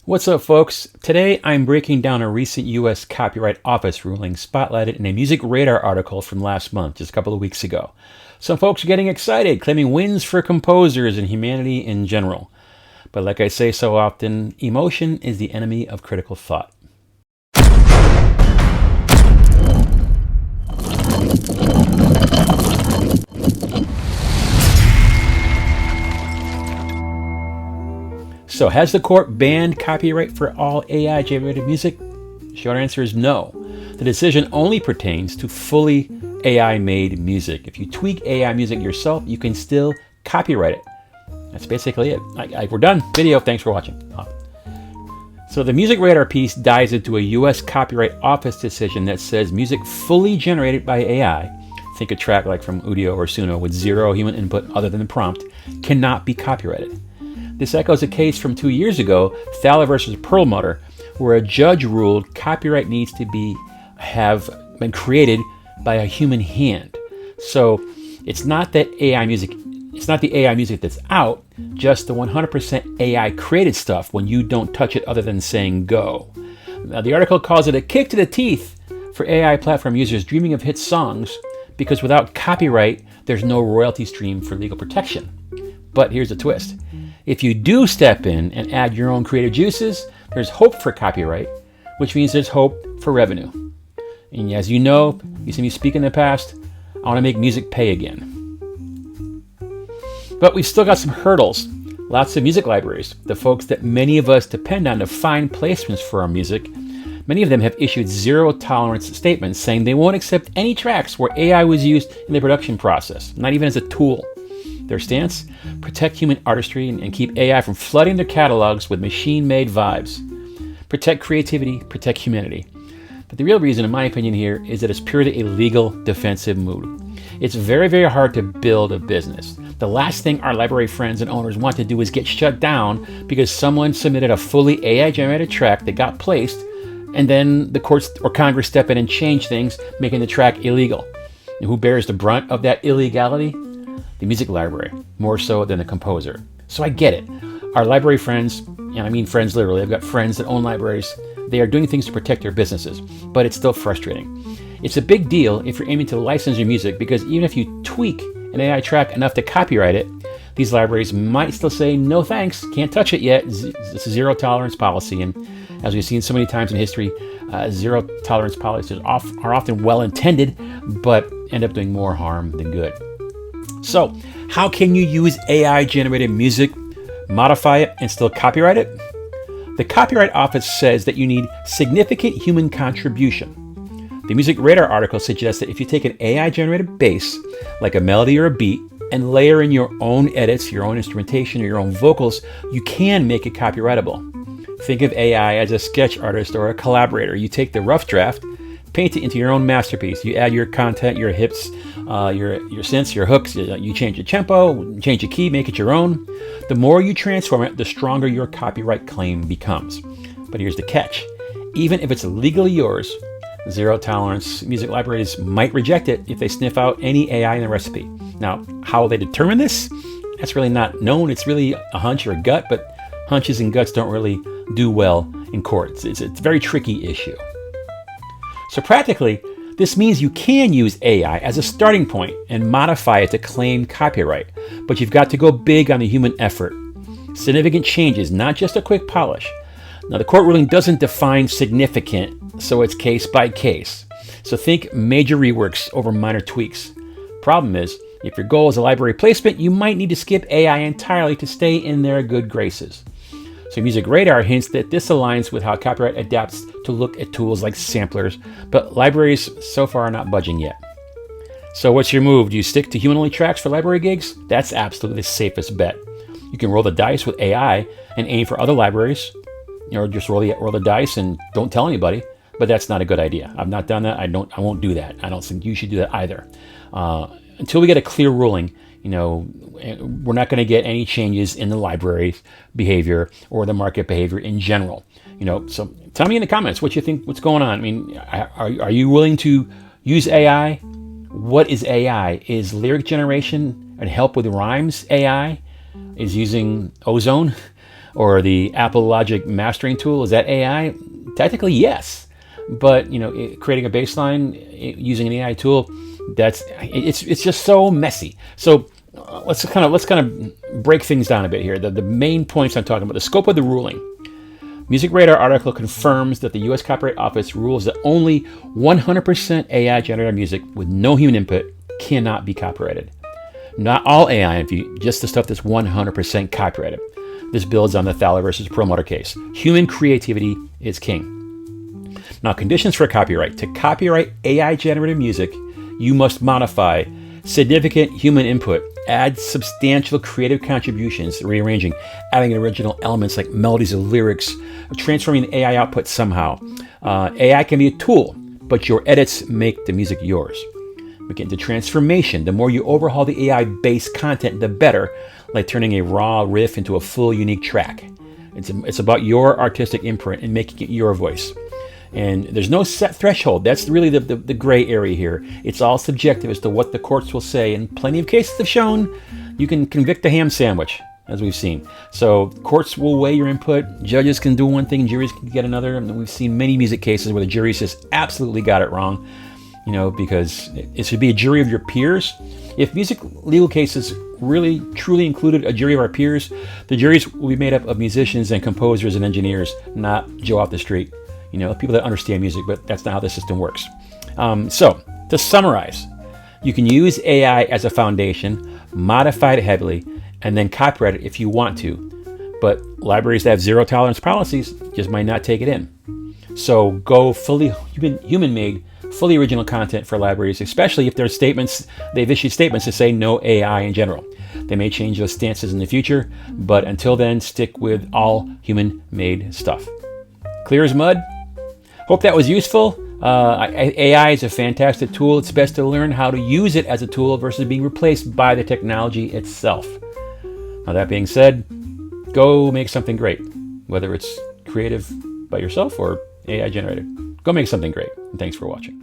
What's up, folks? Today I'm breaking down a recent U.S. Copyright Office ruling spotlighted in a Music Radar article from last month, just a couple of weeks ago. Some folks are getting excited, claiming wins for composers and humanity in general. But like I say so often, emotion is the enemy of critical thought. So, has the court banned copyright for all AI-generated music? Short answer is no. The decision only pertains to fully AI-made music. If you tweak AI music yourself, you can still copyright it. That's basically it. We're done. Video. Thanks for watching. So the Music Radar piece dives into a U.S. Copyright Office decision that says music fully generated by AI, think a track like from Udio or Suno with zero human input other than the prompt, cannot be copyrighted. This echoes a case from 2 years ago, Thaler versus Perlmutter, where a judge ruled copyright needs to have been created by a human hand. So it's not the AI music that's out, just the 100% AI created stuff when you don't touch it other than saying go. Now, the article calls it a kick to the teeth for AI platform users dreaming of hit songs, because without copyright, there's no royalty stream for legal protection. But here's the twist. If you do step in and add your own creative juices, there's hope for copyright, which means there's hope for revenue. And as you know, you see me speak in the past, I want to make music pay again. But we've still got some hurdles. Lots of music libraries, the folks that many of us depend on to find placements for our music, many of them have issued zero tolerance statements saying they won't accept any tracks where AI was used in the production process, not even as a tool. Their stance? Protect human artistry and keep AI from flooding their catalogs with machine-made vibes. Protect creativity, protect humanity. But the real reason, in my opinion here, is that it's purely a legal defensive move. It's very, very hard to build a business. The last thing our library friends and owners want to do is get shut down because someone submitted a fully AI-generated track that got placed, and then the courts or Congress step in and change things, making the track illegal. And who bears the brunt of that illegality? The music library, more so than the composer. So I get it. Our library friends, and I mean friends literally, I've got friends that own libraries, they are doing things to protect their businesses, but it's still frustrating. It's a big deal if you're aiming to license your music, because even if you tweak an AI track enough to copyright it, these libraries might still say, no thanks, can't touch it yet. It's a zero tolerance policy. And as we've seen so many times in history, zero tolerance policies are often well-intended, but end up doing more harm than good. So, how can you use AI-generated music, modify it, and still copyright it? The Copyright Office says that you need significant human contribution. The Music Radar article suggests that if you take an AI-generated bass, like a melody or a beat, and layer in your own edits, your own instrumentation, or your own vocals, you can make it copyrightable. Think of AI as a sketch artist or a collaborator. You take the rough draft, paint it into your own masterpiece. You add your content, your hips, your synths, your hooks. You change your tempo, change your key, make it your own. The more you transform it, the stronger your copyright claim becomes. But here's the catch. Even if it's legally yours, zero tolerance music libraries might reject it if they sniff out any AI in the recipe. Now, how will they determine this? That's really not known. It's really a hunch or a gut, but hunches and guts don't really do well in court. It's a very tricky issue. So practically, this means you can use AI as a starting point and modify it to claim copyright, but you've got to go big on the human effort. Significant changes, not just a quick polish. Now, the court ruling doesn't define significant, so it's case by case. So think major reworks over minor tweaks. Problem is, if your goal is a library placement, you might need to skip AI entirely to stay in their good graces. So Music Radar hints that this aligns with how copyright adapts to look at tools like samplers, but libraries so far are not budging yet. So what's your move? Do you stick to human-only tracks for library gigs? That's absolutely the safest bet. You can roll the dice with AI and aim for other libraries, or just roll the dice and don't tell anybody, but that's not a good idea. I've not done that. I won't do that. I don't think you should do that either. Until we get a clear ruling, we're not going to get any changes in the library's behavior or the market behavior in general. So tell me in the comments what you think, what's going on. I mean, are you willing to use AI? What is AI? Is lyric generation and help with rhymes AI? Is using Ozone Or the Apple Logic mastering tool, is that AI? Technically, yes. But creating a baseline using an AI tool, it's just so messy. So let's kind of break things down a bit here. The main points I'm talking about: the scope of the ruling. Music Radar article confirms that the U.S. Copyright Office rules that only 100% AI generated music with no human input cannot be copyrighted. Not all AI, just the stuff that's 100% copyrighted. This builds on the Thaler versus Perlmutter case. Human creativity is king. Now, conditions for copyright. To copyright AI-generated music, you must modify significant human input, add substantial creative contributions, rearranging, adding original elements like melodies or lyrics, transforming the AI output somehow. AI can be a tool, but your edits make the music yours. We get into transformation. The more you overhaul the AI-based content, the better, like turning a raw riff into a full, unique track. It's about your artistic imprint and making it your voice. And there's no set threshold. That's really the gray area here. It's all subjective as to what the courts will say. And plenty of cases have shown you can convict a ham sandwich, as we've seen. So courts will weigh your input. Judges can do one thing, juries can get another. And we've seen many music cases where the jury just absolutely got it wrong, because it should be a jury of your peers. If music legal cases really truly included a jury of our peers, the juries will be made up of musicians and composers and engineers, not Joe off the street. People that understand music, but that's not how the system works. So, to summarize, you can use AI as a foundation, modify it heavily, and then copyright it if you want to. But libraries that have zero tolerance policies just might not take it in. So go fully human-made, fully original content for libraries, especially if they've issued statements to say no AI in general. They may change those stances in the future, but until then, stick with all human-made stuff. Clear as mud? Hope that was useful. AI is a fantastic tool. It's best to learn how to use it as a tool versus being replaced by the technology itself. Now, that being said, go make something great, whether it's creative by yourself or AI generated. Go make something great. And thanks for watching.